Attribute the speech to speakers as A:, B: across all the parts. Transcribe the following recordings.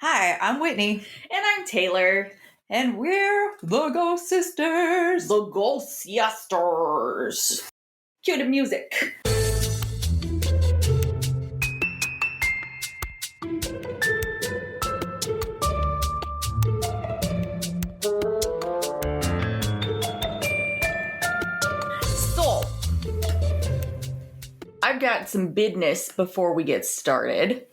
A: Hi, I'm Whitney.
B: And I'm Taylor.
A: And we're the Ghost Sisters.
B: The TheGhostSisters. Cue the music. So, I've got some business before we get started.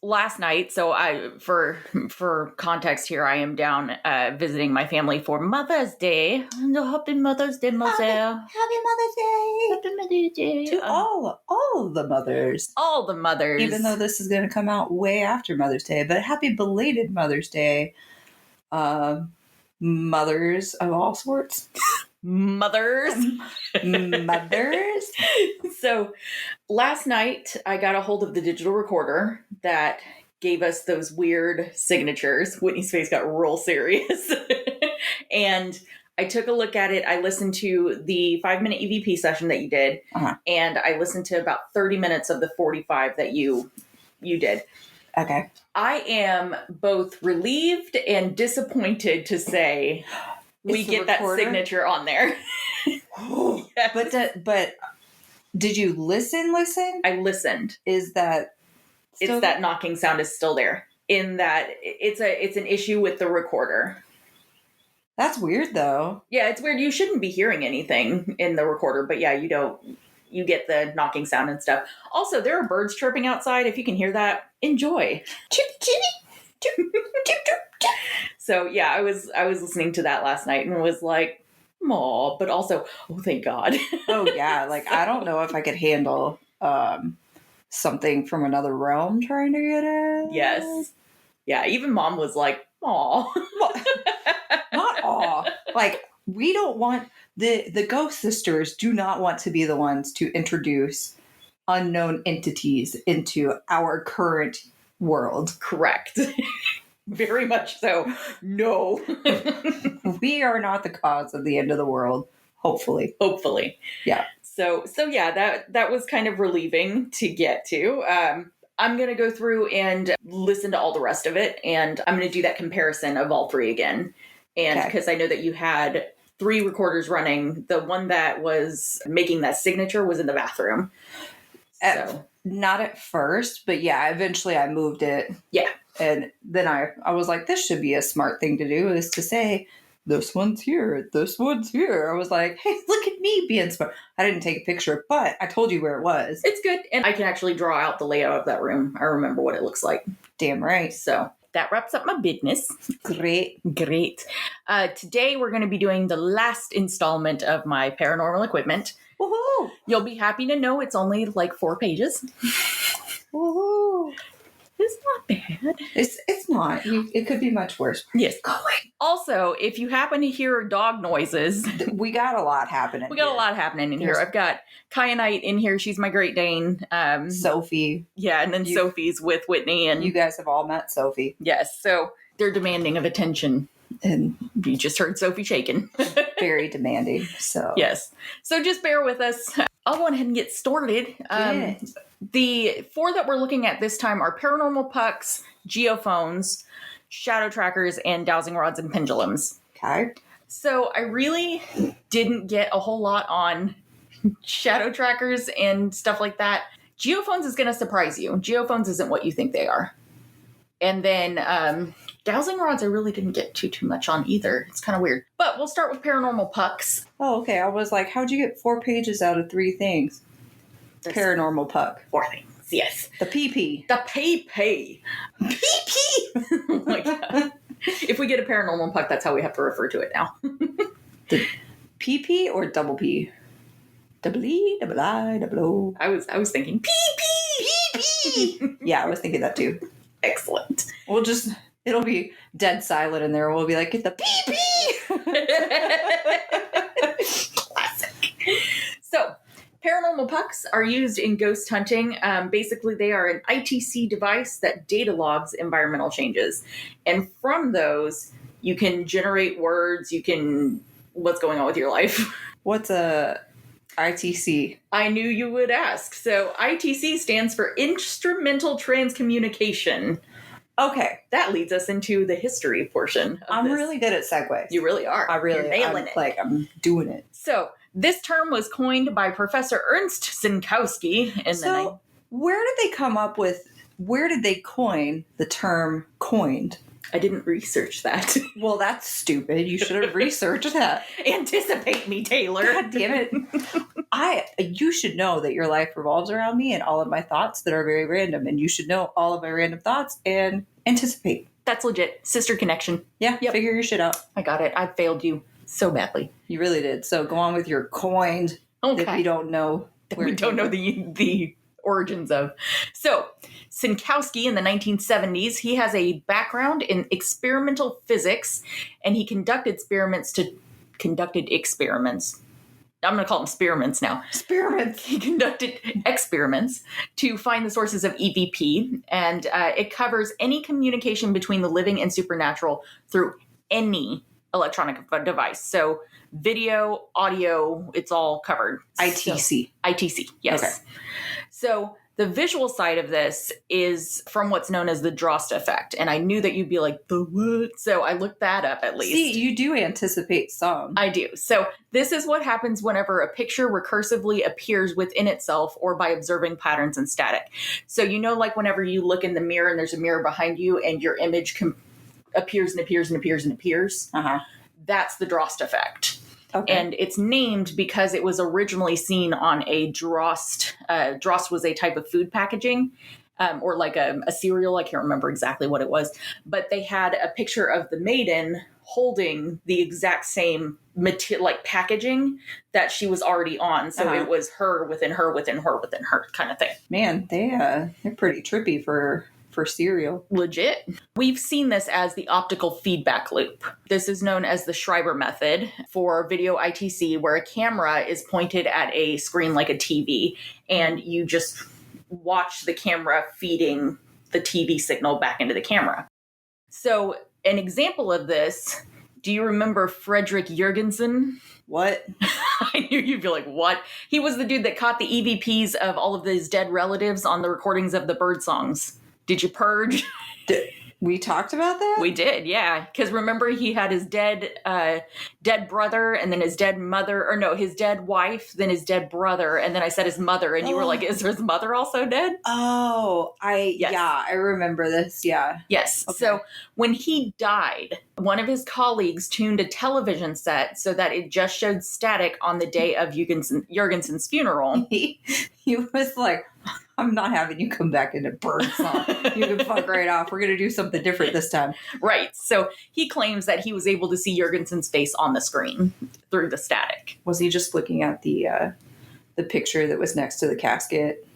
B: Last night, so for context here, I am down visiting my family for Mother's Day. Happy Mother's Day, Mother.
A: Happy Mother's Day.
B: Happy Mother's Day.
A: To all the mothers.
B: All the mothers.
A: Even though this is going to come out way after Mother's Day, but happy belated Mother's Day. Mothers of all sorts.
B: Mothers. So last night I got a hold of the digital recorder that gave us those weird signatures. Whitney's face got real serious. And I took a look at it. I listened to the 5-minute EVP session that you did. And I listened to about 30 minutes of the 45 that you did.
A: Okay.
B: I am both relieved and disappointed to say we get that signature on there.
A: Yes. But did you listen?
B: I listened.
A: Is that
B: it's that knocking sound is still there? In that it's an issue with the recorder.
A: That's weird though.
B: Yeah, it's weird. You shouldn't be hearing anything in the recorder, but yeah, you don't. You get the knocking sound and stuff. Also, there are birds chirping outside. If you can hear that, enjoy. Chip, chip, chip, chip, chip. So yeah, I was listening to that last night and was like, "Aw," but also, oh, thank God.
A: Oh yeah, like I don't know if I could handle something from another realm trying to get it.
B: Yes. Yeah, even Mom was like, "Aw."
A: Not aw. Like, we don't want the Ghost Sisters do not want to be the ones to introduce unknown entities into our current world.
B: Correct. Very much so. No.
A: We are not the cause of the end of the world. Hopefully.
B: Yeah. So yeah, that was kind of relieving to get to. I'm going to go through and listen to all the rest of it, and I'm going to do that comparison of all three again. And because I know that you had 3 recorders running, the one that was making that signature was in the bathroom.
A: Not at first, but yeah, eventually I moved it.
B: Yeah.
A: And then I was like, this should be a smart thing to do, is to say, this one's here, this one's here. I was like, hey, look at me being smart. I didn't take a picture, but I told you where it was.
B: It's good. And I can actually draw out the layout of that room. I remember what it looks like.
A: Damn right.
B: So that wraps up my business.
A: Great.
B: Today we're going to be doing the last installment of my paranormal equipment.
A: Woohoo!
B: You'll be happy to know it's only like 4 pages.
A: Woohoo!
B: It's not bad.
A: It's not. It could be much worse.
B: Yes. Also, if you happen to hear dog noises,
A: we got a lot happening.
B: Here. I've got Kyanite in here. She's my Great Dane.
A: Sophie.
B: Yeah, and then Sophie's with Whitney, and
A: you guys have all met Sophie.
B: Yes. So they're demanding of attention, and you just heard Sophie shaking.
A: Very demanding. So
B: yes. So just bear with us. I'll go ahead and get started. The 4 that we're looking at this time are paranormal pucks, geophones, shadow trackers, and dowsing rods and pendulums.
A: Okay.
B: So I really didn't get a whole lot on shadow trackers and stuff like that. Geophones is going to surprise you. Geophones isn't what you think they are. And then dowsing rods I really didn't get too much on either. It's kind of weird. But we'll start with paranormal pucks.
A: Oh, okay. I was like, how'd you get 4 pages out of 3 things? Paranormal puck.
B: 4 things, yes.
A: The PP.
B: The PP. PP! Oh my God. If we get a paranormal puck, that's how we have to refer to it now.
A: The PP or double P? Double E, double I, double O.
B: I was thinking PP!
A: PP! Yeah, I was thinking that too.
B: Excellent.
A: It'll be dead silent in there. We'll be like, get the PP!
B: Classic. So, paranormal pucks are used in ghost hunting. Basically, they are an ITC device that data logs environmental changes. And from those, you can generate words. What's going on with your life?
A: What's a ITC.
B: I knew you would ask. So ITC stands for Instrumental Transcommunication.
A: Okay.
B: That leads us into the history portion of
A: I'm
B: this.
A: really good at segues.
B: You really are. You're nailing it.
A: I'm doing it.
B: So this term was coined by Professor Ernst Sinkowski in the
A: where did they coin the term coined?
B: I didn't research that.
A: Well, that's stupid. You should have researched that.
B: Anticipate me, Taylor.
A: God damn it. You should know that your life revolves around me and all of my thoughts that are very random. And you should know all of my random thoughts and anticipate.
B: That's legit. Sister connection.
A: Yeah, yep. Figure your shit out.
B: I got it. I failed you so badly.
A: You really did. So go on with your coined that we don't know.
B: We don't know the origins of. So, Sinkowski in the 1970s, he has a background in experimental physics, and he conducted experiments. I'm going to call them experiments now.
A: Experiments.
B: He conducted experiments to find the sources of EVP, and it covers any communication between the living and supernatural through any electronic device. So video, audio, it's all covered.
A: ITC.
B: So, ITC, yes. Okay. So the visual side of this is from what's known as the Drost effect. And I knew that you'd be like, the what? So I looked that up at least.
A: See, you do anticipate some.
B: I do. So this is what happens whenever a picture recursively appears within itself or by observing patterns in static. So like whenever you look in the mirror and there's a mirror behind you and your image appears and appears and appears and appears.
A: Uh-huh.
B: That's the Drost effect.
A: Okay.
B: And it's named because it was originally seen on a Drost. Drost was a type of food packaging, or like a cereal. I can't remember exactly what it was. But they had a picture of the maiden holding the exact same packaging that she was already on. So it was her within her within her within her kind of thing.
A: Man, they're pretty trippy for cereal.
B: Legit. We've seen this as the optical feedback loop. This is known as the Schreiber method for video ITC, where a camera is pointed at a screen like a TV, and you just watch the camera feeding the TV signal back into the camera. So an example of this, do you remember Frederick Jurgensen?
A: What?
B: I knew you'd be like, what? He was the dude that caught the EVPs of all of his dead relatives on the recordings of the bird songs. Did you purge?
A: We talked about that?
B: We did, yeah. Because remember, he had his dead brother, and then his dead mother, or no, his dead wife, then his dead brother, and then I said his mother, and you were like, is his mother also dead?
A: Oh, yeah, I remember this, yeah.
B: Yes. Okay. So when he died, one of his colleagues tuned a television set so that it just showed static on the day of Jurgensen's funeral.
A: He was like, I'm not having you come back into bird song. You can fuck right off. We're going to do something different this time.
B: Right. So he claims that he was able to see Jurgensen's face on the screen through the static.
A: Was he just looking at the picture that was next to the casket?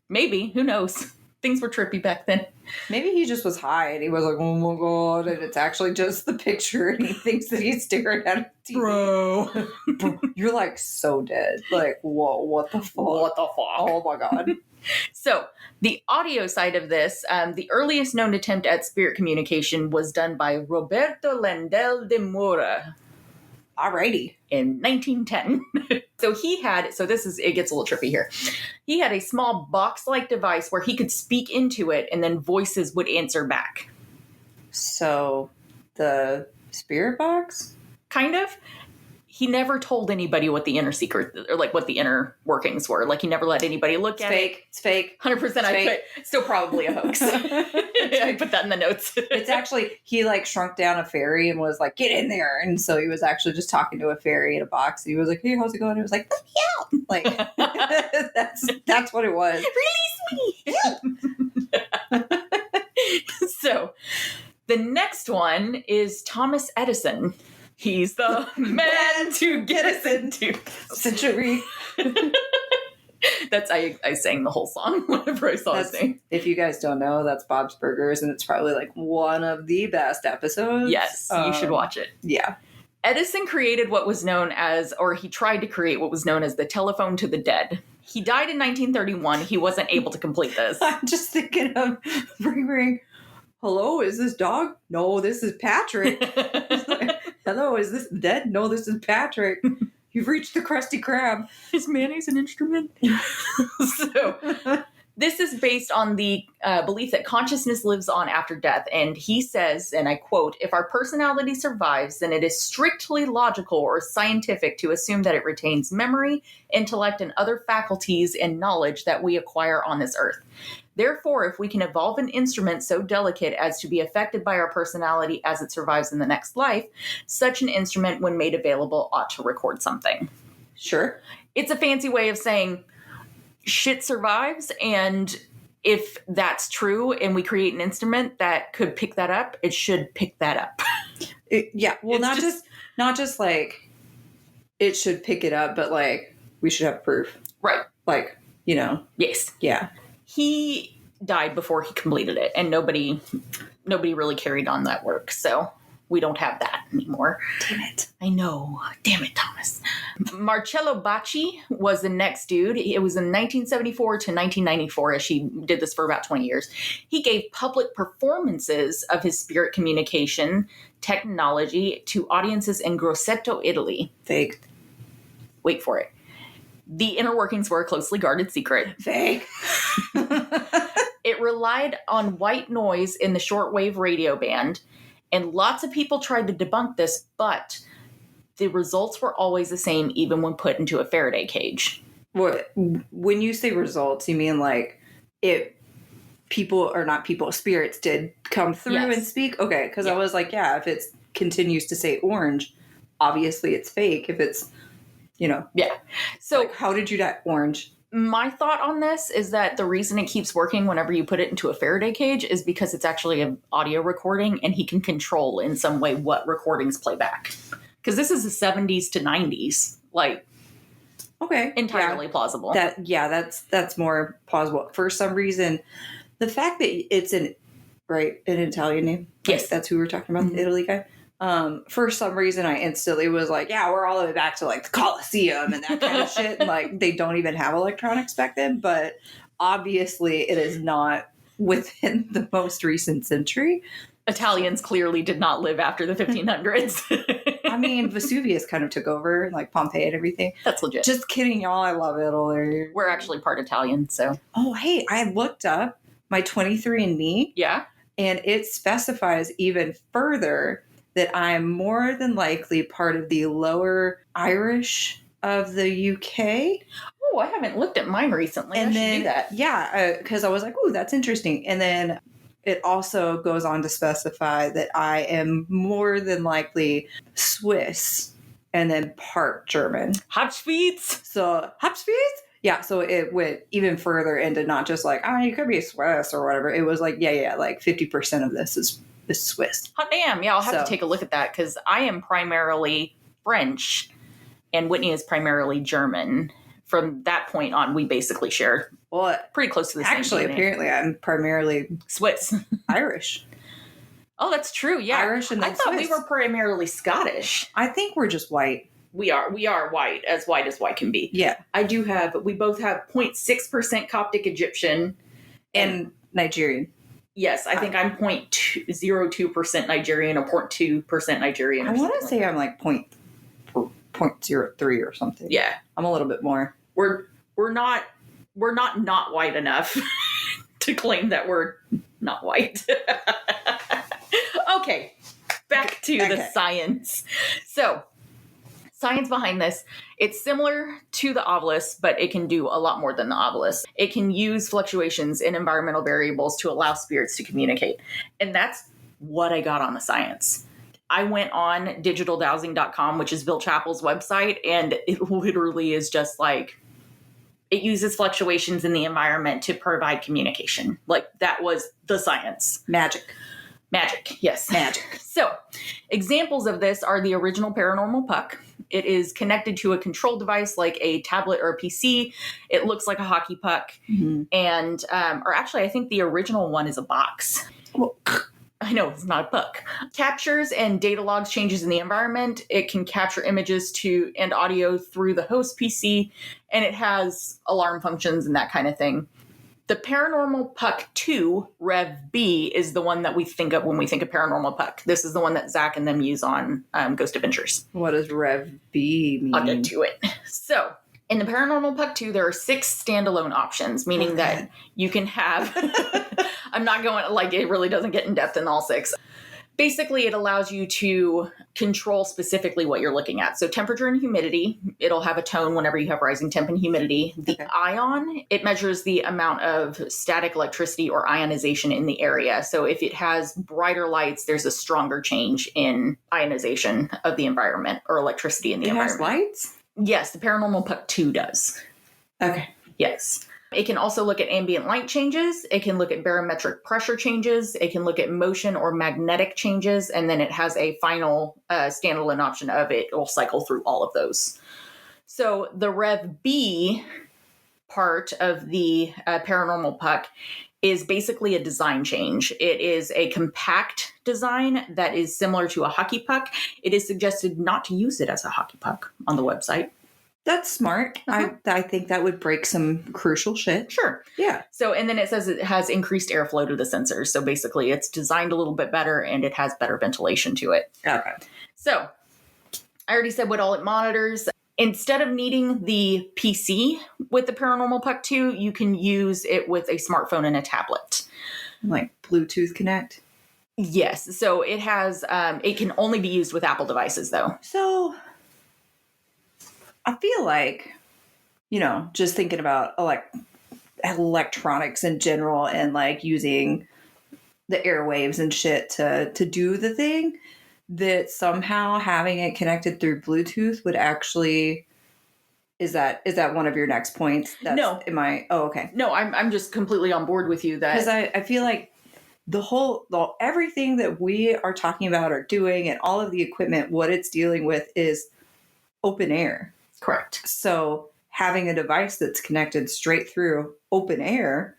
B: Maybe. Who knows? Things were trippy back then.
A: Maybe he just was high and he was like, oh my God, and it's actually just the picture and he thinks that he's staring at a TV. Bro, you're like so dead. Like, whoa, what the fuck?
B: What the fuck?
A: Oh my God.
B: So the audio side of this, the earliest known attempt at spirit communication was done by Roberto Landel de Moura.
A: Alrighty.
B: In 1910. It gets a little trippy here. He had a small box-like device where he could speak into it and then voices would answer back.
A: So the spirit box?
B: Kind of. He never told anybody what the inner secret, or like what the inner workings were. Like he never let anybody look at it.
A: It's fake.
B: 100%. Still probably a hoax. I put that in the notes.
A: It's actually, he like shrunk down a fairy and was like, get in there. And so he was actually just talking to a fairy in a box. And he was like, hey, how's it going? And it was like, let me out. Like, that's what it was.
B: Release me. So the next one is Thomas Edison. He's the man to get us into
A: century.
B: That's I sang the whole song whenever I saw his name.
A: If you guys don't know, that's Bob's Burgers, and it's probably like one of the best episodes.
B: Yes, you should watch it.
A: Yeah.
B: Edison created what was known as, or he tried to create what was known as the telephone to the dead. He died in 1931. He wasn't able to complete this.
A: I'm just thinking of ring ring. Hello, is this dog? No, this is Patrick. Hello, is this dead? No, this is Patrick. You've reached the Krusty Krab.
B: Is mayonnaise an instrument? So this is based on the belief that consciousness lives on after death. And he says, and I quote, "If our personality survives, then it is strictly logical or scientific to assume that it retains memory, intellect, and other faculties and knowledge that we acquire on this earth. Therefore, if we can evolve an instrument so delicate as to be affected by our personality as it survives in the next life, such an instrument, when made available, ought to record something."
A: Sure.
B: It's a fancy way of saying shit survives, and if that's true and we create an instrument that could pick that up, it should pick that up.
A: Yeah. Well,
B: It's
A: not just like it should pick it up, but like we should have proof.
B: Right.
A: Like,
B: Yes.
A: Yeah.
B: He died before he completed it, and nobody really carried on that work, so we don't have that anymore.
A: Damn it.
B: I know. Damn it, Thomas. Marcello Bacci was the next dude. It was in 1974 to 1994, as she did this for about 20 years. He gave public performances of his spirit communication technology to audiences in Grosseto, Italy.
A: Fake.
B: Wait for it. The inner workings were a closely guarded secret.
A: Fake.
B: It relied on white noise in the shortwave radio band, and lots of people tried to debunk this, but the results were always the same, even when put into a Faraday cage.
A: What? When you say results, you mean like spirits did come through and speak? Okay, because I was like, yeah, if it continues to say orange, obviously it's fake. If it's, Yeah. So like, how did you die orange?
B: My thought on this is that the reason it keeps working whenever you put it into a Faraday cage is because it's actually an audio recording, and he can control in some way what recordings play back. Because this is the 70s to 90s. Like,
A: okay,
B: entirely plausible.
A: That's more plausible. For some reason, the fact that it's an Italian name.
B: Yes.
A: That's who we were talking about, the Italy guy. For some reason, I instantly was like, yeah, we're all the way back to like the Colosseum and that kind of shit. And, like, they don't even have electronics back then, but obviously it is not within the most recent century.
B: Italians clearly did not live after the 1500s.
A: I mean, Vesuvius kind of took over, like Pompeii and everything.
B: That's legit.
A: Just kidding, y'all. I love Italy.
B: We're actually part Italian, so.
A: Oh, hey, I looked up my 23andMe.
B: Yeah.
A: And it specifies even further that I'm more than likely part of the lower Irish of the UK.
B: Oh, I haven't looked at mine recently.
A: And
B: I
A: then,
B: should do that.
A: Yeah, because I was like, oh, that's interesting. And then it also goes on to specify that I am more than likely Swiss and then part German.
B: Hopspeeds?
A: So, Hopspeeds? Yeah, so it went even further into not just like, you could be Swiss or whatever. It was like, like 50% of this is Swiss.
B: Hot damn. Yeah, I'll have to take a look at that, because I am primarily French and Whitney is primarily German. From that point on, we basically share pretty close to the same.
A: Actually, apparently, I'm primarily
B: Swiss.
A: Irish.
B: Oh, that's true. Yeah.
A: Irish and then
B: I thought
A: Swiss.
B: we were primarily Scottish.
A: I think we're just white.
B: We are white as white can be.
A: Yeah.
B: We both have 0.6% Coptic Egyptian.
A: And Nigerian.
B: Yes, I think I'm 0.02% Nigerian or 0.2% Nigerian.
A: I want to say I'm like 0.03 or something.
B: Yeah.
A: I'm a little bit more.
B: We're not white enough to claim that we're not white. Okay. Back to the science. So, science behind this, it's similar to the obelisk, but it can do a lot more than the obelisk. It can use fluctuations in environmental variables to allow spirits to communicate. And that's what I got on the science. I went on digitaldowsing.com, which is Bill Chappell's website, and it literally is just like, it uses fluctuations in the environment to provide communication. Like, that was the science.
A: Magic,
B: yes.
A: Magic.
B: So, examples of this are the original Paranormal puck. It is connected to a control device like a tablet or a PC. It looks like a hockey puck. Mm-hmm. And, or actually, I think the original one is a box.
A: Well,
B: I know, it's not a puck. Captures and data logs changes in the environment. It can capture images and audio through the host PC. And it has alarm functions and that kind of thing. The Paranormal Puck 2 Rev B is the one that we think of when we think of Paranormal Puck. This is the one that Zach and them use on Ghost Adventures.
A: What does Rev B mean?
B: I'll get to it. So, in the Paranormal Puck 2, there are 6 standalone options, meaning that you can have... I'm not going... Like, it really doesn't get in depth in all 6. Basically, it allows you to control specifically what you're looking at. So temperature and humidity, it'll have a tone whenever you have rising temp and humidity. The ion, it measures the amount of static electricity or ionization in the area. So if it has brighter lights, there's a stronger change in ionization of the environment or electricity in the environment.
A: It has lights?
B: Yes, the Paranormal Puck 2 does.
A: Okay.
B: Yes. It can also look at ambient light changes. It can look at barometric pressure changes. It can look at motion or magnetic changes. And then it has a final standalone option of it will cycle through all of those. So the Rev B part of the Paranormal Puck is basically a design change. It is a compact design that is similar to a hockey puck. It is suggested not to use it as a hockey puck on the website.
A: That's smart. I think that would break some crucial shit.
B: Sure.
A: Yeah.
B: So, and then it says it has increased airflow to the sensors. So basically it's designed a little bit better and it has better ventilation to it.
A: Okay.
B: So I already said what all it monitors. Instead of needing the PC with the Paranormal Puck 2, you can use it with a smartphone and a tablet.
A: Like Bluetooth Connect?
B: Yes. So it has, it can only be used with Apple devices though.
A: So I feel like, just thinking about electronics in general and like using the airwaves and shit to do the thing, that somehow having it connected through Bluetooth would actually... Is that one of your next points?
B: No.
A: Oh, okay.
B: No, I'm just completely on board with you that...
A: Because I feel like everything that we are talking about or doing and all of the equipment, what it's dealing with is open air.
B: Correct.
A: So having a device that's connected straight through open air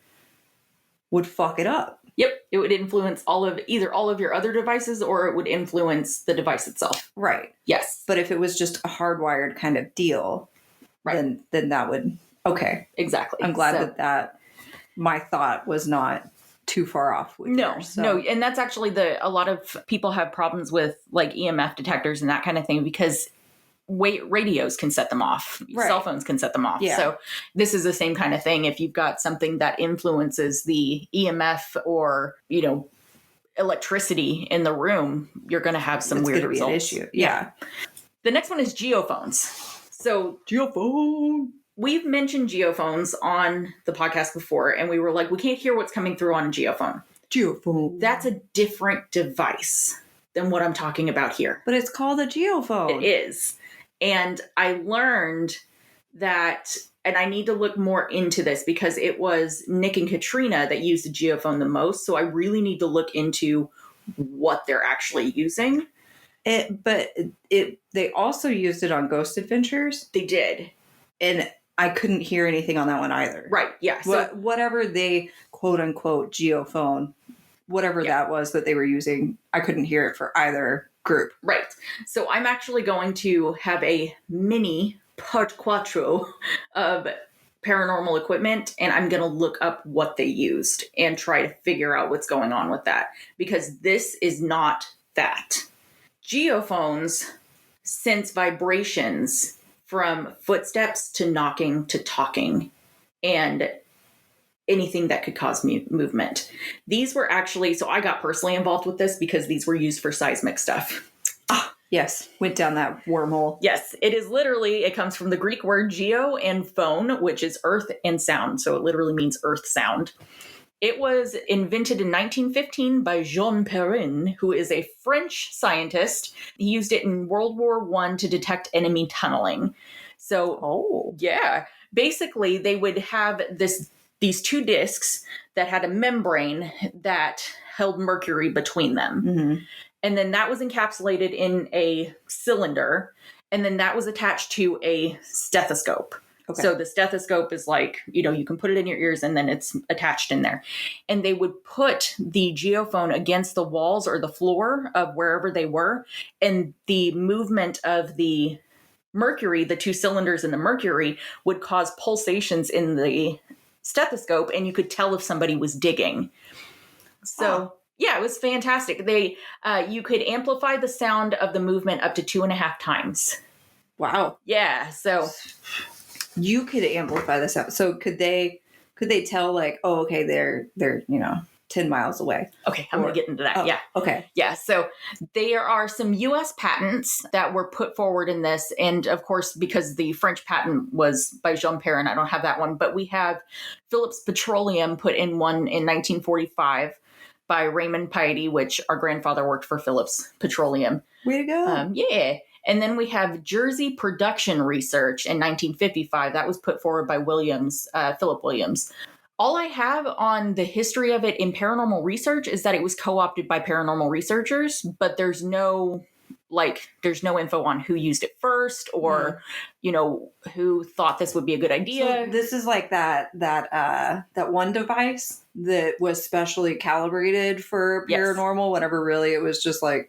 A: would fuck it up.
B: Yep. It would influence either all of your other devices or it would influence the device itself.
A: Right.
B: Yes.
A: But if it was just a hardwired kind of deal, right, then that would... Okay.
B: Exactly.
A: I'm glad that my thought was not too far off with yours.
B: No. And that's actually a lot of people have problems with like EMF detectors and that kind of thing because radios can set them off. Right. Cell phones can set them off. Yeah. So this is the same kind of thing. If you've got something that influences the EMF or, electricity in the room, you're going to have some weird results.
A: Be an issue. Yeah.
B: The next one is geophones. So geophone. We've mentioned geophones on the podcast before, and we were like, we can't hear what's coming through on a geophone.
A: Geophone.
B: That's a different device than what I'm talking about here.
A: But it's called a geophone.
B: It is. And I learned that, and I need to look more into this because it was Nick and Katrina that used the geophone the most. So I really need to look into what they're actually using.
A: They also used it on Ghost Adventures.
B: They did.
A: And I couldn't hear anything on that one either.
B: Right, yeah. So
A: whatever they quote unquote geophone, whatever that was that they were using, I couldn't hear it for either group.
B: Right. So I'm actually going to have a mini part quattro of paranormal equipment, and I'm going to look up what they used and try to figure out what's going on with that, because this is not that. Geophones sense vibrations from footsteps to knocking to talking and anything that could cause movement. These were actually, so I got personally involved with this because these were used for seismic stuff.
A: Yes, went down that wormhole.
B: Yes, it comes from the Greek word geo and phone, which is earth and sound. So it literally means earth sound. It was invented in 1915 by Jean Perrin, who is a French scientist. He used it in World War I to detect enemy tunneling. So, yeah, basically they would have these two discs that had a membrane that held mercury between them. Mm-hmm. And then that was encapsulated in a cylinder. And then that was attached to a stethoscope. Okay. So the stethoscope is like, you can put it in your ears and then it's attached in there. And they would put the geophone against the walls or the floor of wherever they were. And the movement of the mercury, the two cylinders in the mercury, would cause pulsations in the stethoscope, and you could tell if somebody was digging. So yeah, it was fantastic. They you could amplify the sound of the movement up to 2.5 times.
A: Wow.
B: Yeah. So
A: you could amplify the sound. So could they tell like, oh, okay, they're 10 miles away?
B: Okay, I'm going to get into that. Yeah.
A: Okay.
B: Yeah. So there are some U.S. patents that were put forward in this. And of course, because the French patent was by Jean Perrin, I don't have that one. But we have Phillips Petroleum put in one in 1945 by Raymond Piety, which our grandfather worked for Phillips Petroleum.
A: Way to go.
B: Yeah. And then we have Jersey Production Research in 1955. That was put forward by Philip Williams. All I have on the history of it in paranormal research is that it was co-opted by paranormal researchers, but there's no info on who used it first or, who thought this would be a good idea.
A: So this is like that one device that was specially calibrated for paranormal, whenever really it was just like,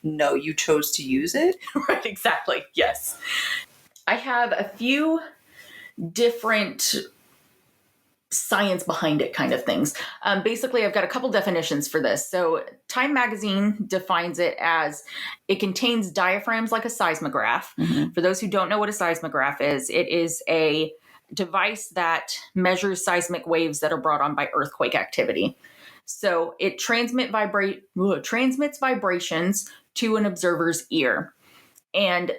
A: no, you chose to use it.
B: Right, exactly. Yes. I have a few different science behind it kind of things. Basically, I've got a couple definitions for this. So Time Magazine defines it as it contains diaphragms like a seismograph. Mm-hmm. For those who don't know what a seismograph is, it is a device that measures seismic waves that are brought on by earthquake activity. So it transmits vibrations to an observer's ear. And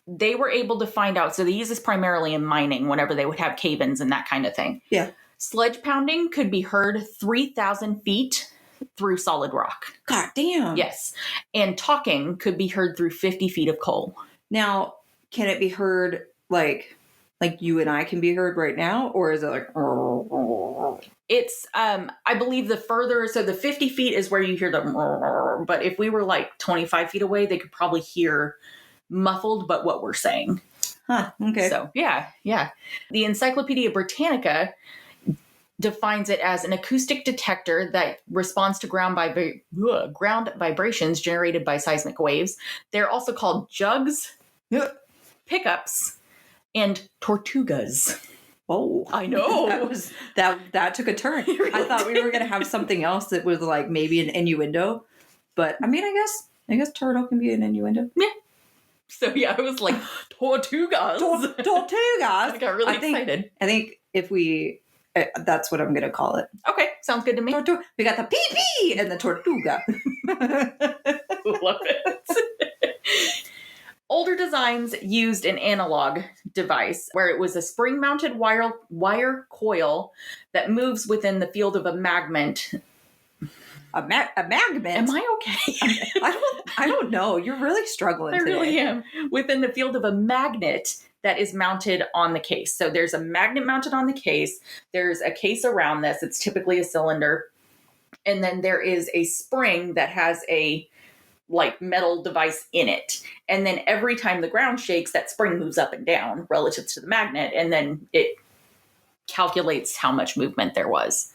B: they were able to find out, so they use this primarily in mining whenever they would have cave-ins and that kind of thing.
A: Yeah.
B: Sledge pounding could be heard 3,000 feet through solid rock.
A: God damn.
B: Yes. And talking could be heard through 50 feet of coal.
A: Now, can it be heard like you and I can be heard right now? Or is it like...
B: It's, I believe the 50 feet is where you hear the... But if we were like 25 feet away, they could probably hear muffled, but what we're saying.
A: Huh, okay.
B: So, yeah. The Encyclopedia Britannica defines it as an acoustic detector that responds to ground vibrations generated by seismic waves. They're also called jugs, pickups, and tortugas.
A: Oh,
B: I know.
A: that took a turn. Really I thought we were going to have something else that was like maybe an innuendo, but I mean, I guess turtle can be an innuendo.
B: Yeah. So yeah, I was like tortugas.
A: Tortugas.
B: I got really excited.
A: I think if we, that's what I'm going to call it.
B: Okay, sounds good to me.
A: We got the pee and the tortuga.
B: Love it. Older designs used an analog device where it was a spring-mounted wire coil that moves within the field of a magnet.
A: A magnet?
B: Am I okay?
A: I don't know. You're really struggling today.
B: I really am. Within the field of a magnet that is mounted on the case. So there's a magnet mounted on the case. There's a case around this. It's typically a cylinder. And then there is a spring that has a metal device in it. And then every time the ground shakes, that spring moves up and down relative to the magnet. And then it calculates how much movement there was.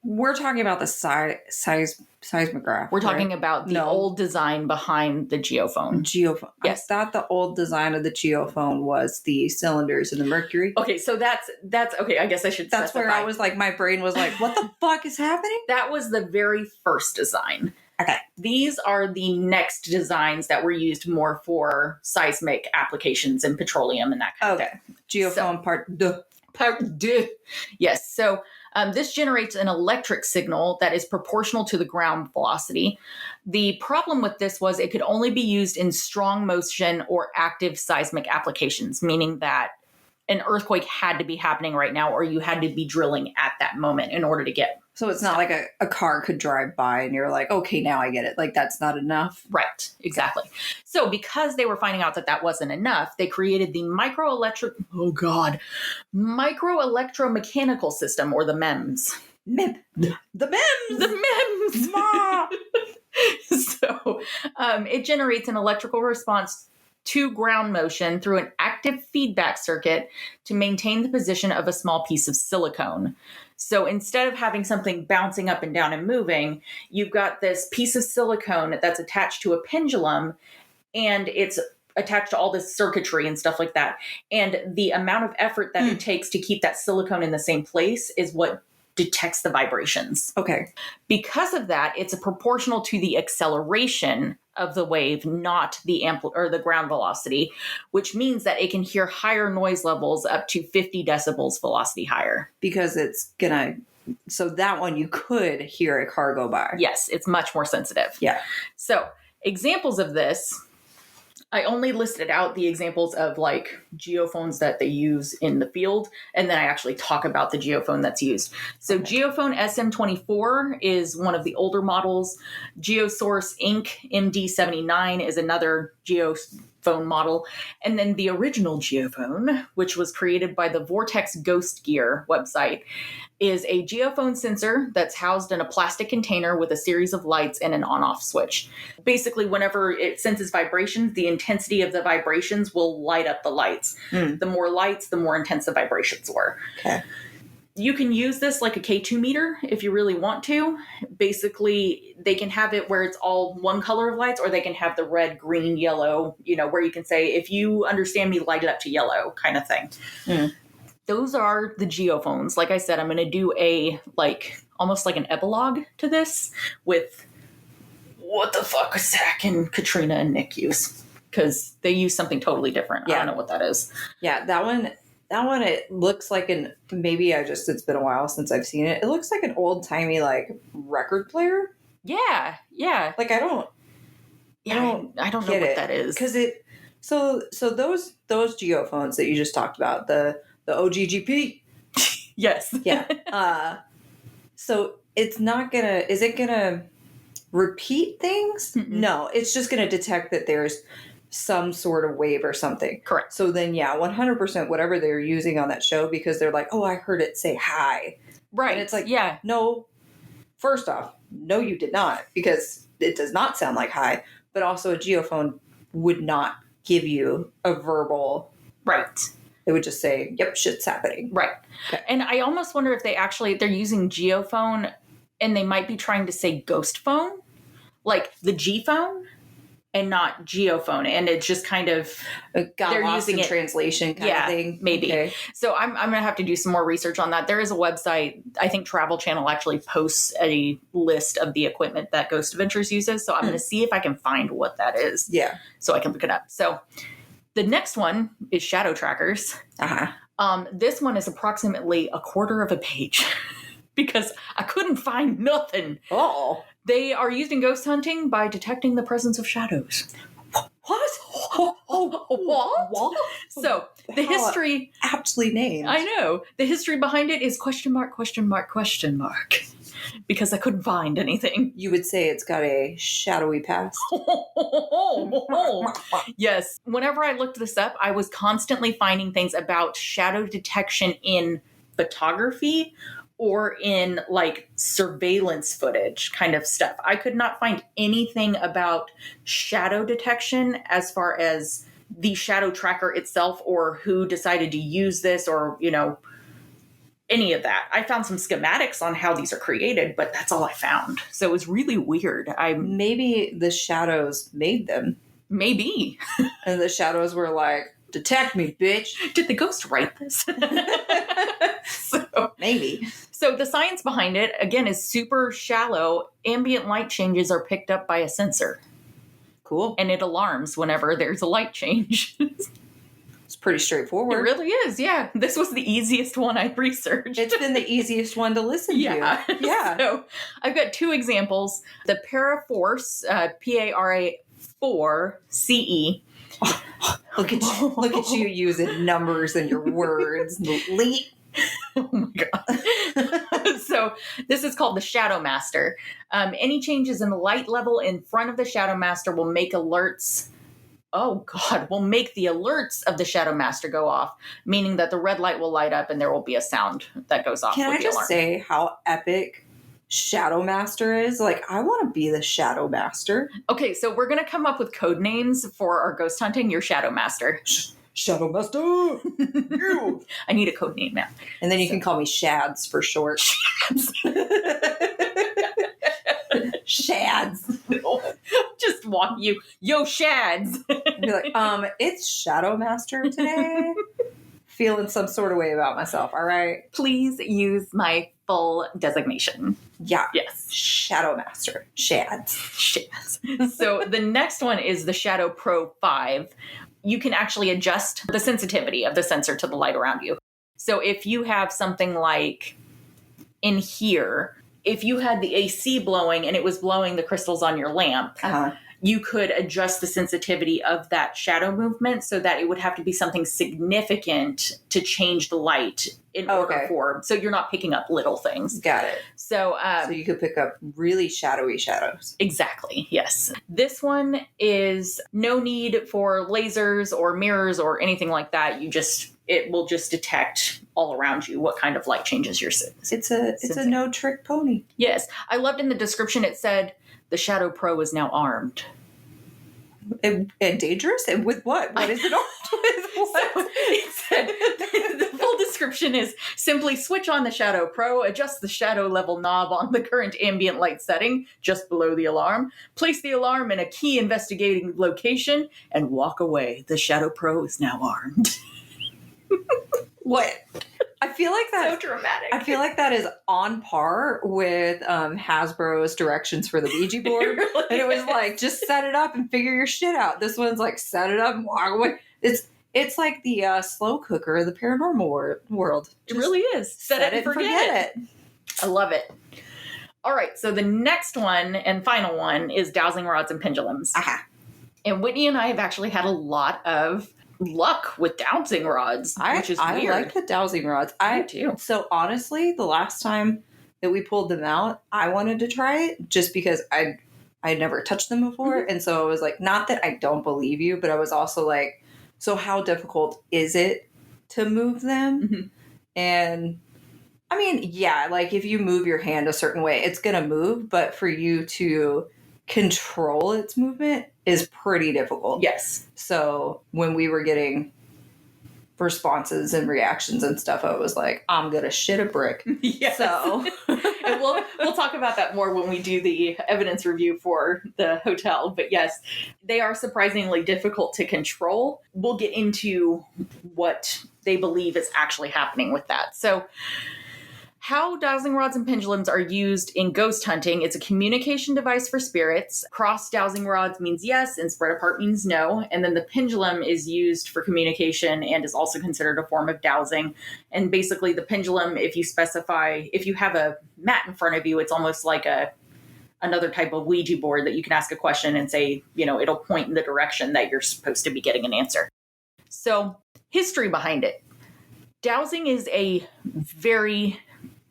A: We're talking about the seismograph.
B: We're talking about the old design behind the geophone.
A: Geophone.
B: Yes.
A: I thought the old design of the geophone was the cylinders and the mercury.
B: Okay, so that's okay. I guess I should.
A: That's where I was like, my brain was like, what the fuck is happening?
B: That was the very first design.
A: Okay.
B: These are the next designs that were used more for seismic applications in petroleum and that kind of thing.
A: Geophone part deux.
B: Part deux. Yes. So this generates an electric signal that is proportional to the ground velocity. The problem with this was it could only be used in strong motion or active seismic applications, meaning that an earthquake had to be happening right now, or you had to be drilling at that moment in order to get.
A: So it's not like a car could drive by and you're like, okay, now I get it. Like, that's not enough.
B: Right. Exactly. So because they were finding out that that wasn't enough, they created the microelectromechanical system, or the MEMS.
A: The MEMS!
B: The MEMS! So it generates an electrical response to ground motion through an active feedback circuit to maintain the position of a small piece of silicone. So instead of having something bouncing up and down and moving, you've got this piece of silicone that's attached to a pendulum, and it's attached to all this circuitry and stuff like that. And the amount of effort that it takes to keep that silicone in the same place is what detects the vibrations.
A: Okay.
B: Because of that, it's proportional to the acceleration of the wave, not the or the ground velocity, which means that it can hear higher noise levels up to 50 decibels velocity higher.
A: Because it's gonna, so that one you could hear a car go by.
B: Yes, it's much more sensitive.
A: Yeah.
B: So examples of this, I only listed out the examples of like geophones that they use in the field, and then I actually talk about the geophone that's used. So Geophone SM24 is one of the older models. Geosource Inc. MD79 is another geophone model. And then the original geophone, which was created by the Vortex Ghost Gear website, is a geophone sensor that's housed in a plastic container with a series of lights and an on-off switch. Basically, whenever it senses vibrations, the intensity of the vibrations will light up the lights. The more lights, the more intense the vibrations were.
A: Okay.
B: You can use this like a K2 meter if you really want to. Basically, they can have it where it's all one color of lights, or they can have the red, green, yellow, where you can say, if you understand me, light it up to yellow kind of thing. Those are the geophones. Like I said, I'm going to do almost like an epilogue to this with what the fuck Zach and Katrina and Nick use, because they use something totally different. I don't know what that is.
A: Yeah, that one, it looks like it's been a while since I've seen it. It looks like an old timey like record player.
B: Yeah.
A: Like I don't
B: know what that is.
A: Because so those geophones that you just talked about, the OGGP.
B: Yes.
A: Yeah. So is it gonna repeat things?
B: Mm-mm.
A: No, it's just gonna detect that there's some sort of wave or something.
B: Correct.
A: So then, 100% whatever they're using on that show, because they're like, oh, I heard it say hi.
B: Right.
A: And it's like,
B: yeah.
A: No, first off, no, you did not, because it does not sound like hi. But also a geophone would not give you a verbal.
B: Right.
A: It would just say, yep, shit's happening.
B: Right.
A: Okay.
B: And I almost wonder if they're using geophone and they might be trying to say ghost phone, like the G phone, and not geophone. And it's just kind of,
A: they're using it translation kind of thing.
B: Maybe.
A: Okay.
B: So I'm going to have to do some more research on that. There is a website, I think Travel Channel actually posts a list of the equipment that Ghost Adventures uses. So I'm going to see if I can find what that is.
A: Yeah.
B: So I can look it up. So the next one is shadow trackers. This one is approximately a quarter of a page because I couldn't find nothing.
A: Oh.
B: They are used in ghost hunting by detecting the presence of shadows.
A: What? What?
B: So the history,
A: aptly named.
B: I know, the history behind it is ? Because I couldn't find anything.
A: You would say it's got a shadowy past.
B: Yes. Whenever I looked this up, I was constantly finding things about shadow detection in photography or in like surveillance footage kind of stuff. I could not find anything about shadow detection as far as the shadow tracker itself or who decided to use this or, any of that. I found some schematics on how these are created, but that's all I found. So it was really weird.
A: Maybe the shadows made them.
B: Maybe.
A: And the shadows were like, detect me, bitch.
B: Did the ghost write this?
A: Maybe.
B: So the science behind it, again, is super shallow. Ambient light changes are picked up by a sensor.
A: Cool.
B: And it alarms whenever there's a light change.
A: It's pretty straightforward.
B: It really is, yeah. This was the easiest one I researched.
A: It's been the easiest one to listen to.
B: Yeah. So I've got two examples. The Paraforce, Para4CE.
A: Look at you using numbers in your words. Leap.
B: Oh my God. So this is called the Shadow Master. Any changes in the light level in front of the Shadow Master will make alerts. Oh God, will make the alerts of the Shadow Master go off, meaning that the red light will light up and there will be a sound that goes off.
A: Can
B: with
A: I
B: the
A: just
B: alarm.
A: say how epic Shadow Master is? Like, I want to be the Shadow Master.
B: Okay, so we're going to come up with code names for our ghost hunting. Your Shadow Master.
A: Shadow Master! You!
B: I need a code name now.
A: And then you can call me Shads for short. Shads.
B: Just walk you, yo, shads.
A: Be like, it's Shadow Master today. Feeling some sort of way about myself, all right?
B: Please use my full designation.
A: Yeah.
B: Yes.
A: Shadow Master. Shads.
B: Shads. So the next one is the Shadow Pro 5. You can actually adjust the sensitivity of the sensor to the light around you. So if you have something like in here, if you had the AC blowing and it was blowing the crystals on your lamp, you could adjust the sensitivity of that shadow movement so that it would have to be something significant to change the light in order for, so you're not picking up little things.
A: Got it.
B: So
A: you could pick up really shadowy shadows.
B: Exactly. Yes. This one is no need for lasers or mirrors or anything like that. It will just detect all around you what kind of light changes your
A: It's a no trick pony.
B: Yes. I loved in the description it said the Shadow Pro is now armed.
A: And dangerous? And with what? What is it armed with? What?
B: So it said, the full description is simply switch on the Shadow Pro, adjust the shadow level knob on the current ambient light setting just below the alarm, place the alarm in a key investigating location, and walk away. The Shadow Pro is now armed.
A: What? I feel like that.
B: So dramatic.
A: I feel like that is on par with Hasbro's directions for the Ouija board.
B: It really
A: and it was
B: is.
A: like, just set it up and figure your shit out. This one's like, set it up and walk away. It's like the slow cooker of the paranormal world.
B: It really is. Set it and forget it. I love it. All right. So the next one and final one is dowsing rods and pendulums.
A: Aha.
B: And Whitney and I have actually had a lot of luck with dowsing rods, which is weird.
A: I like the dowsing rods.
B: I do too.
A: So honestly, the last time that we pulled them out, I wanted to try it just because I had never touched them before.
B: Mm-hmm.
A: And so I was like, not that I don't believe you, but I was also like, so how difficult is it to move them?
B: Mm-hmm.
A: And I mean, yeah, like if you move your hand a certain way, it's going to move. But for you to control its movement is pretty difficult.
B: Yes.
A: So when we were getting responses and reactions and stuff, I was like, I'm going to shit a brick.
B: Yes.
A: So
B: and we'll talk about that more when we do the evidence review for the hotel. But yes, they are surprisingly difficult to control. We'll get into what they believe is actually happening with that. So how dowsing rods and pendulums are used in ghost hunting. It's a communication device for spirits. Cross dowsing rods means yes, and spread apart means no. And then the pendulum is used for communication and is also considered a form of dowsing. And basically the pendulum, if you have a mat in front of you, it's almost like another type of Ouija board that you can ask a question and say, it'll point in the direction that you're supposed to be getting an answer. So history behind it. Dowsing is a very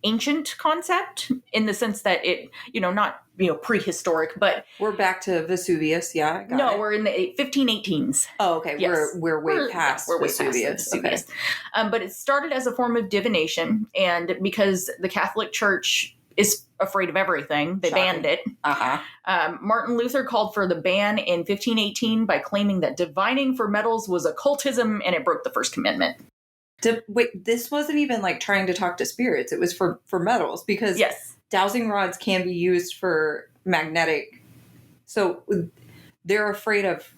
B: ancient concept in the sense that it, not, prehistoric, but
A: we're back to Vesuvius. Yeah.
B: We're in the 1518s.
A: Oh, okay.
B: Yes.
A: We're way past Vesuvius.
B: Okay. But it started as a form of divination. And because the Catholic Church is afraid of everything, they banned it. Martin Luther called for the ban in 1518 by claiming that divining for metals was occultism and it broke the First Commandment.
A: Wait, this wasn't even like trying to talk to spirits. It was for metals because dowsing rods can be used for magnetic. So they're afraid of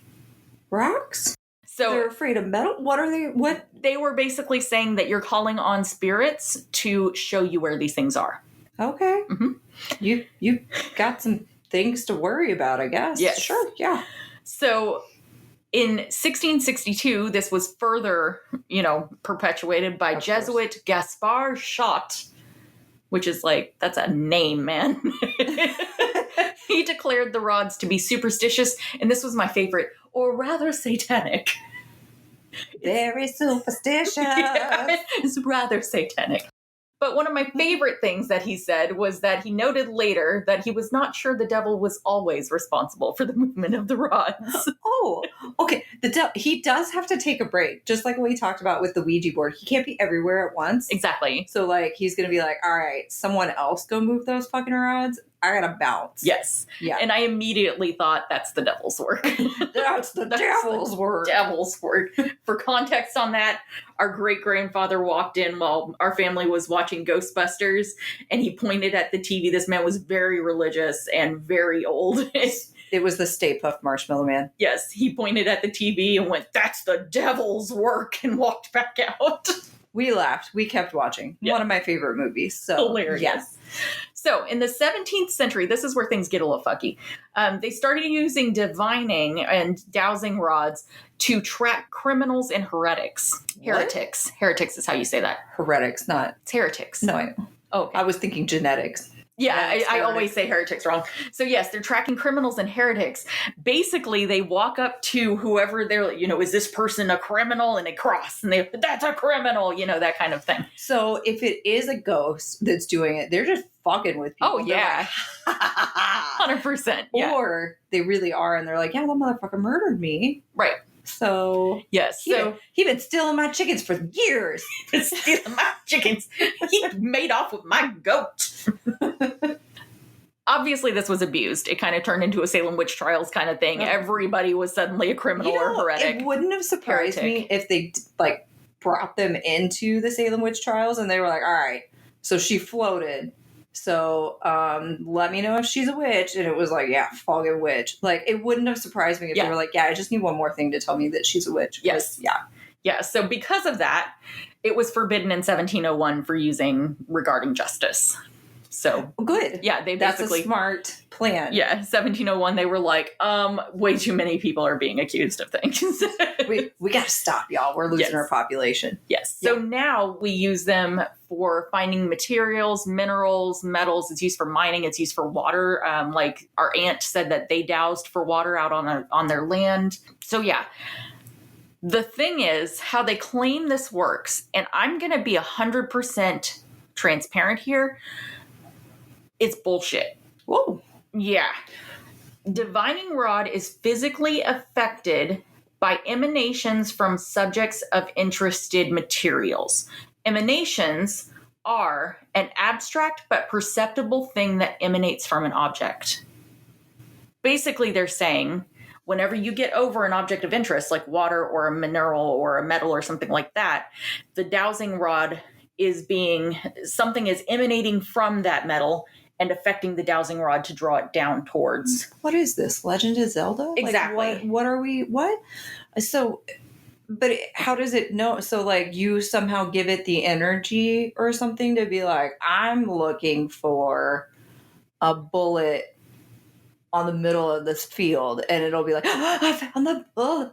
A: rocks? So they're afraid of metal? What are they? What?
B: They were basically saying that you're calling on spirits to show you where these things are.
A: Okay.
B: Mm-hmm.
A: You got some things to worry about, I guess.
B: Yes.
A: Sure. Yeah.
B: So in 1662, this was further, perpetuated by Jesuit Gaspard Schott, which is like, that's a name, man. He declared the rods to be superstitious, and this was my favorite, or rather satanic.
A: Very superstitious.
B: Yeah, it's rather satanic. But one of my favorite things that he said was that he noted later that he was not sure the devil was always responsible for the movement of the rods.
A: Oh, okay. He does have to take a break, just like what we talked about with the Ouija board. He can't be everywhere at once.
B: Exactly.
A: So, he's going to be like, all right, someone else go move those fucking rods. I got to bounce.
B: Yes.
A: Yeah.
B: And I immediately thought that's the devil's work.
A: That's the devil's work.
B: Devil's work. For context on that, our great-grandfather walked in while our family was watching Ghostbusters, and he pointed at the TV. This man was very religious and very old.
A: It was the Stay Puft Marshmallow Man.
B: Yes, he pointed at the TV and went, "That's the devil's work," and walked back out.
A: We laughed. We kept watching.
B: Yeah.
A: One of my favorite movies. So
B: Hilarious.
A: yes.
B: So in the 17th century, this is where things get a little fucky. They started using divining and dowsing rods to track criminals and heretics. Heretics. Heretics is how you say that.
A: Heretics, not.
B: It's heretics.
A: No, I,
B: Oh,
A: I was thinking genetics.
B: yeah, I always say heretics wrong. So yes, they're tracking criminals and heretics. Basically, they walk up to whoever they're, is this person a criminal? And they cross and that's a criminal, that kind of thing.
A: So if it is a ghost that's doing it, they're just fucking with people.
B: Oh, yeah. 100%. Yeah.
A: Or they really are, and they're like, yeah, that motherfucker murdered me.
B: Right.
A: So
B: yes,
A: he been stealing my chickens for years.
B: Been stealing my chickens. He made off with my goat. Obviously, this was abused. It kind of turned into a Salem witch trials kind of thing. Everybody was suddenly a criminal or heretic.
A: It wouldn't have surprised me if they brought them into the Salem witch trials and they were like, all right, so she floated. So let me know if she's a witch. And it was like, yeah, fucking witch. Like, it wouldn't have surprised me if they were like, yeah, I just need one more thing to tell me that she's a witch.
B: Yes.
A: Yeah.
B: Yeah. So because of that, it was forbidden in 1701 for using regarding justice. So
A: good.
B: Yeah,
A: that's a smart plan.
B: Yeah, 1701, they were like, way too many people are being accused of things.
A: we got to stop, y'all. We're losing our population.
B: Yes. So now we use them for finding materials, minerals, metals. It's used for mining. It's used for water. Like our aunt said that they doused for water out on their land. So yeah. The thing is, how they claim this works, and I'm going to be 100% transparent here, it's bullshit.
A: Whoa.
B: Yeah. Divining rod is physically affected by emanations from subjects of interested materials. Emanations are an abstract but perceptible thing that emanates from an object. Basically, they're saying, whenever you get over an object of interest, like water or a mineral or a metal or something like that, the dowsing rod something is emanating from that metal and affecting the dowsing rod to draw it down towards.
A: What is this? Legend of Zelda?
B: Exactly.
A: What are we, what? So, but how does it know? So like you somehow give it the energy or something to be like, I'm looking for a bullet on the middle of this field, and it'll be like, oh, I found the bullet.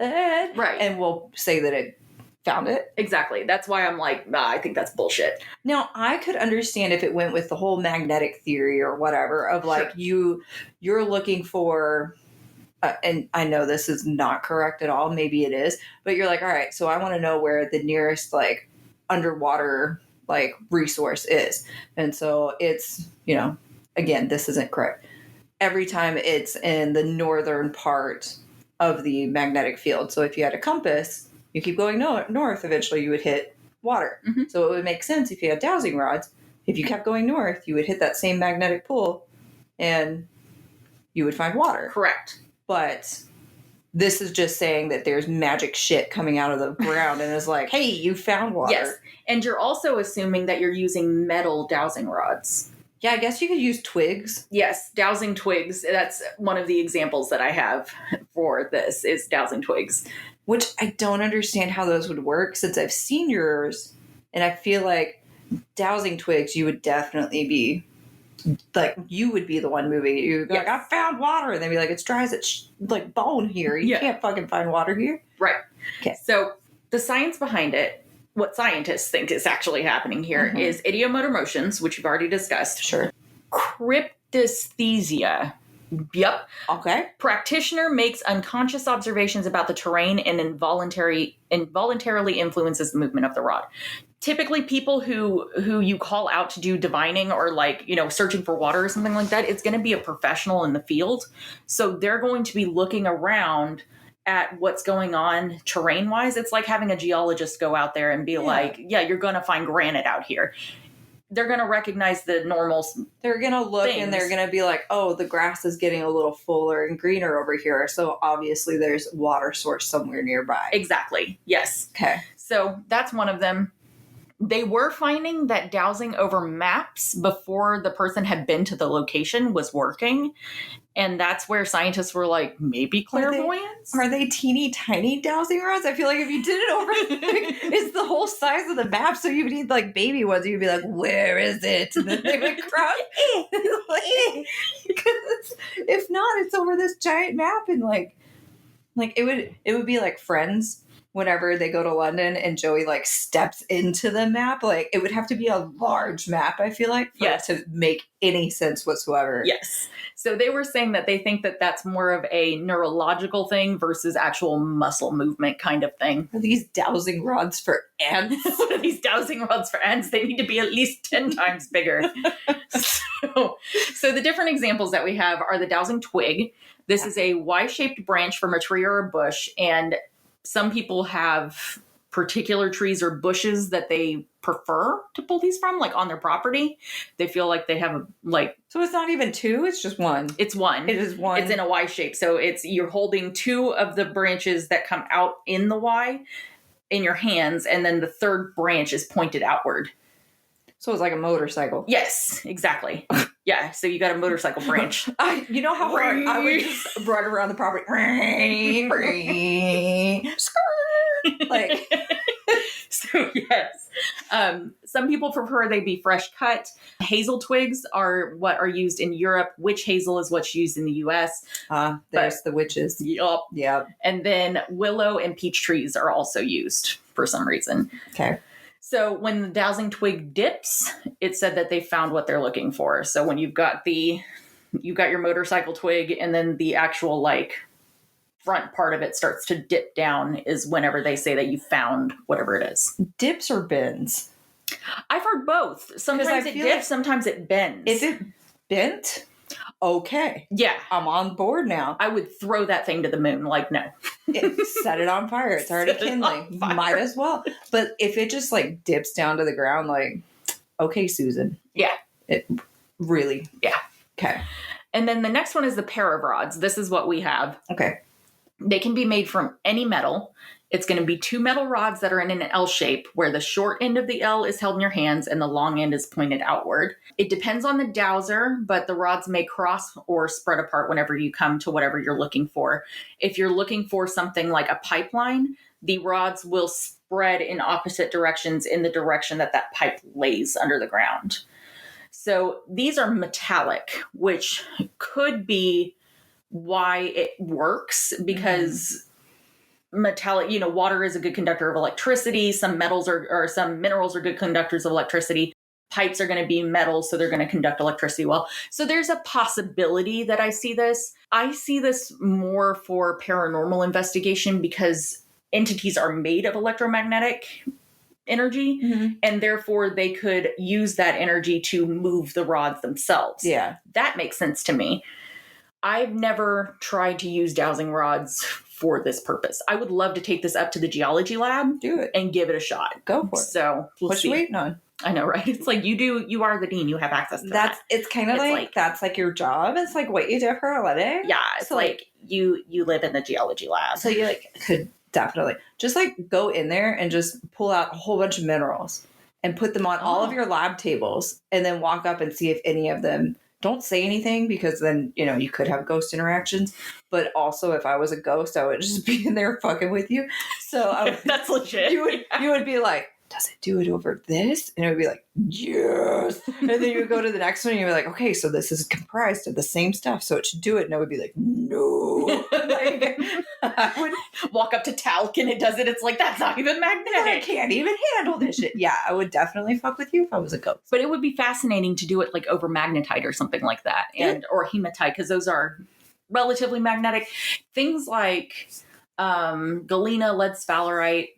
B: Right.
A: And we'll say that it found it.
B: Exactly. That's why I'm like, nah, I think that's bullshit.
A: Now, I could understand if it went with the whole magnetic theory or whatever of like you're looking for, and I know this is not correct at all. Maybe it is, but you're like, all right, so I want to know where the nearest like underwater like resource is. And so it's, again, this isn't correct. Every time it's in the northern part of the magnetic field. So if you had a compass, you keep going north, eventually you would hit water. Mm-hmm. So it would make sense if you had dowsing rods. If you kept going north, you would hit that same magnetic pull and you would find water.
B: Correct.
A: But this is just saying that there's magic shit coming out of the ground and is like, hey, you found water.
B: Yes. And you're also assuming that you're using metal dowsing rods.
A: Yeah, I guess you could use twigs.
B: Yes, dowsing twigs. That's one of the examples that I have for this is dowsing twigs.
A: Which I don't understand how those would work since I've seen yours. And I feel like dowsing twigs, you would definitely be, like, you would be the one moving it. You'd be like, I found water. And they'd be like, it's dry as it's like bone here. You can't fucking find water here.
B: Right.
A: Okay.
B: So the science behind it, what scientists think is actually happening here is ideomotor motions, which we've already discussed.
A: Sure.
B: Cryptesthesia. Yep.
A: Okay.
B: Practitioner makes unconscious observations about the terrain and involuntarily influences the movement of the rod. Typically, people who you call out to do divining or like, searching for water or something like that, it's going to be a professional in the field. So they're going to be looking around at what's going on terrain-wise. It's like having a geologist go out there and be like, you're going to find granite out here. They're going to recognize the normals.
A: They're going to look and they're going to be like, oh, the grass is getting a little fuller and greener over here. So obviously there's water source somewhere nearby.
B: Exactly. Yes.
A: Okay.
B: So that's one of them. They were finding that dowsing over maps before the person had been to the location was working. And that's where scientists were like, maybe clairvoyance?
A: Are they teeny tiny dowsing rods? I feel like if you did it over, it's the whole size of the map. So you would need like baby ones. You'd be like, where is it? And then they would crouch. Because if not, it's over this giant map. And like it would be like Friends. Whenever they go to London and Joey like steps into the map, like it would have to be a large map, I feel like, for it to make any sense whatsoever.
B: Yes. So they were saying that they think that that's more of a neurological thing versus actual muscle movement kind of thing.
A: Are these dowsing rods for ants?
B: What are these dowsing rods for ants? They need to be at least 10 times bigger. So the different examples that we have are the dowsing twig. This is a Y-shaped branch from a tree or a bush, and some people have particular trees or bushes that they prefer to pull these from, like on their property. They feel like they have
A: So it's not even two, it's just one.
B: It's one.
A: It is one.
B: It's in a Y shape. So you're holding two of the branches that come out in the Y in your hands, and then the third branch is pointed outward.
A: So it's like a motorcycle.
B: Yes, exactly. Yeah, so you got a motorcycle branch.
A: You know how hard I would just run around the property. Like,
B: so yes. Some people prefer they be fresh cut. Hazel twigs are what are used in Europe. Witch hazel is what's used in the US.
A: There's the witches.
B: Yup.
A: Yeah.
B: And then willow and peach trees are also used for some reason.
A: Okay.
B: So when the dowsing twig dips, it said that they found what they're looking for. So when you've got your motorcycle twig, and then the actual like front part of it starts to dip down is whenever they say that you found whatever it is.
A: Dips or bends?
B: I've heard both. Sometimes it dips, sometimes it bends.
A: Is it bent? Okay.
B: Yeah.
A: I'm on board now.
B: I would throw that thing to the moon. Like, no.
A: Set it on fire. It's already kindling. Might as well. But if it just like dips down to the ground, like, okay, Susan.
B: Yeah.
A: It really.
B: Yeah.
A: Okay.
B: And then the next one is the pair of rods. This is what we have.
A: Okay.
B: They can be made from any metal. It's going to be two metal rods that are in an L shape, where the short end of the L is held in your hands and the long end is pointed outward. It depends on the dowser, but the rods may cross or spread apart whenever you come to whatever you're looking for. If you're looking for something like a pipeline, the rods will spread in opposite directions in the direction that that pipe lays under the ground. So these are metallic, which could be why it works, because metallic, water is a good conductor of electricity. Some metals or some minerals are good conductors of electricity. Pipes are going to be metal, so they're going to conduct electricity well. So there's a possibility that I see this. I see this more for paranormal investigation, because entities are made of electromagnetic energy, and therefore they could use that energy to move the rods themselves.
A: Yeah.
B: That makes sense to me. I've never tried to use dowsing rods for this purpose. I would love to take this up to the geology lab.
A: Do it.
B: And give it a shot.
A: Go for it.
B: So
A: what you waiting on?
B: I know, right? It's like you are the dean. You have access to that.
A: It's kind of like that's like your job. It's like what you do for a living.
B: Yeah. It's so like you live in the geology lab.
A: So you could definitely just go in there and just pull out a whole bunch of minerals and put them on all of your lab tables, and then walk up and see if any of them. Don't say anything, because then, you could have ghost interactions. But also, if I was a ghost, I would just be in there fucking with you. So
B: that's legit.
A: You would be like, does it do it over this? And it would be like, yes. And then you would go to the next one and you'd be like, okay, so this is comprised of the same stuff, so it should do it. And it would be like, no.
B: I would walk up to talc and it does it. It's like, that's not even magnetic.
A: I can't even handle this shit. Yeah, I would definitely fuck with you if I was a ghost.
B: But it would be fascinating to do it over magnetite or something like that, or hematite, because those are relatively magnetic. Things like galena, lead sulfide,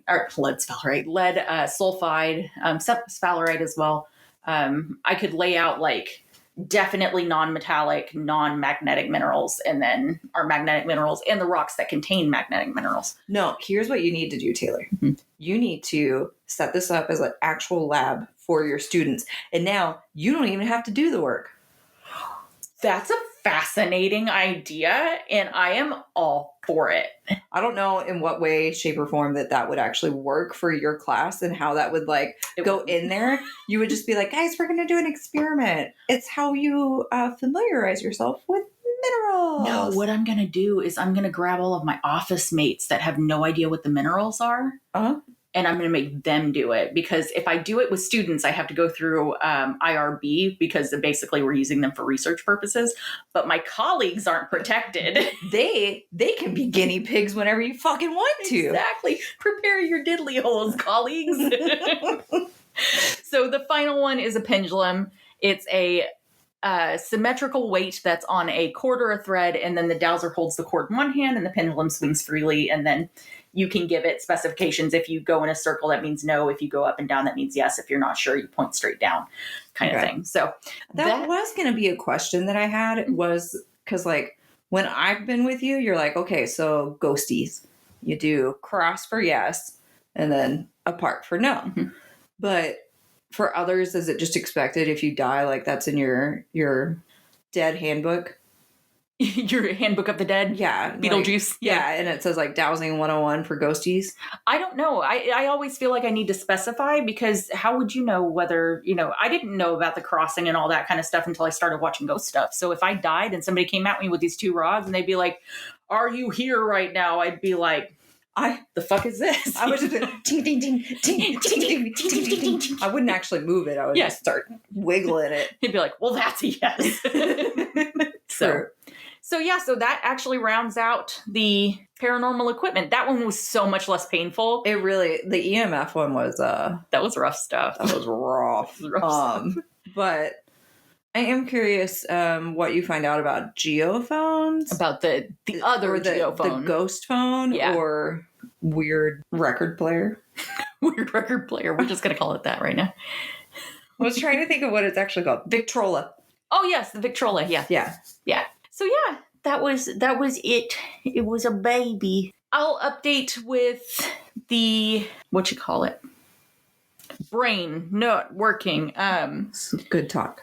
B: sphalerite as well. I could lay out definitely non-metallic, non-magnetic minerals, and then our magnetic minerals and the rocks that contain magnetic minerals.
A: No, here's what you need to do, Taylor. You need to set this up as an actual lab for your students. And now you don't even have to do the work.
B: That's a fascinating idea, and I am all for it.
A: I don't know in what way, shape, or form that would actually work for your class and how that would like go in there. You would just be like, guys, we're going to do an experiment. It's how you familiarize yourself with minerals.
B: No, what I'm going to do is I'm going to grab all of my office mates that have no idea what the minerals are.
A: Uh-huh.
B: And I'm going to make them do it, because if I do it with students, I have to go through IRB, because basically we're using them for research purposes. But my colleagues aren't protected.
A: They can be guinea pigs whenever you fucking want to.
B: Exactly. Prepare your diddly holes, colleagues. So the final one is a pendulum. It's a symmetrical weight that's on a cord or a thread, and then the dowser holds the cord in one hand and the pendulum swings freely, and then you can give it specifications. If you go in a circle, that means no. If you go up and down, that means yes. If you're not sure, you point straight down, kind of thing. So
A: that was going to be a question that I had, was because like when I've been with you, you're like, okay, so ghosties, you do cross for yes and then apart for no. Mm-hmm. But for others, is it just expected if you die, like that's in your dead handbook?
B: Your handbook of the dead?
A: Yeah.
B: Beetlejuice?
A: Like, yeah, and it says like dowsing 101 for ghosties.
B: I don't know. I always feel like I need to specify, because how would you know whether, I didn't know about the crossing and all that kind of stuff until I started watching ghost stuff. So if I died and somebody came at me with these two rods and they'd be like, "Are you here right now?" I'd be like, the fuck is this?
A: I would just ting, ting, ting, ting, ting, ting, ting, ting, ting. I wouldn't actually move it. I would just start wiggling it.
B: He'd be like, "Well, that's a yes." So that actually rounds out the paranormal equipment. That one was so much less painful.
A: The EMF one was
B: that was rough stuff.
A: That was rough. Stuff. But I am curious what you find out about geophones.
B: About the other geophone.
A: The ghost phone, or weird record player.
B: Weird record player. We're just going to call it that right now.
A: I was trying to think of what it's actually called. Victrola.
B: Oh, yes, the Victrola. Yeah. Yeah. So, that was it. It was a baby. I'll update with the, brain not working.
A: Good talk.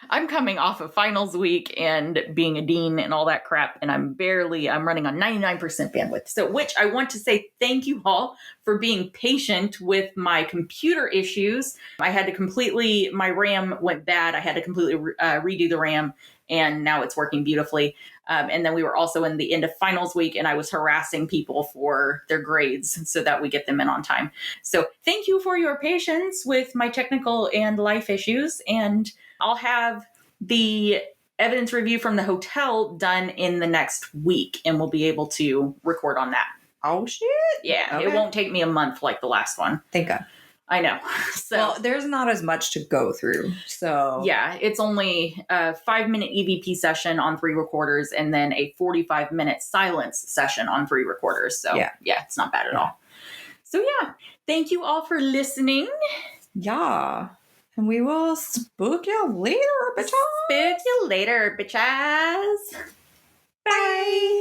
B: I'm coming off of finals week and being a dean and all that crap, and I'm running on 99% bandwidth. So, which I want to say thank you all for being patient with my computer issues. I had to my RAM went bad. I had to completely redo the RAM, and now it's working beautifully. And then we were also in the end of finals week, and I was harassing people for their grades so that we get them in on time. So thank you for your patience with my technical and life issues. And I'll have the evidence review from the hotel done in the next week, and we'll be able to record on that.
A: Oh, shit.
B: Yeah, okay. It won't take me a month like the last one.
A: Thank God.
B: I know.
A: So there's not as much to go through. So
B: yeah, it's only a 5-minute EVP session on 3 recorders, and then a 45-minute silence session on 3 recorders. So yeah, it's not bad at all. So thank you all for listening.
A: Yeah. And we will spook you later, bitches.
B: Spook you later, bitches.
A: Bye.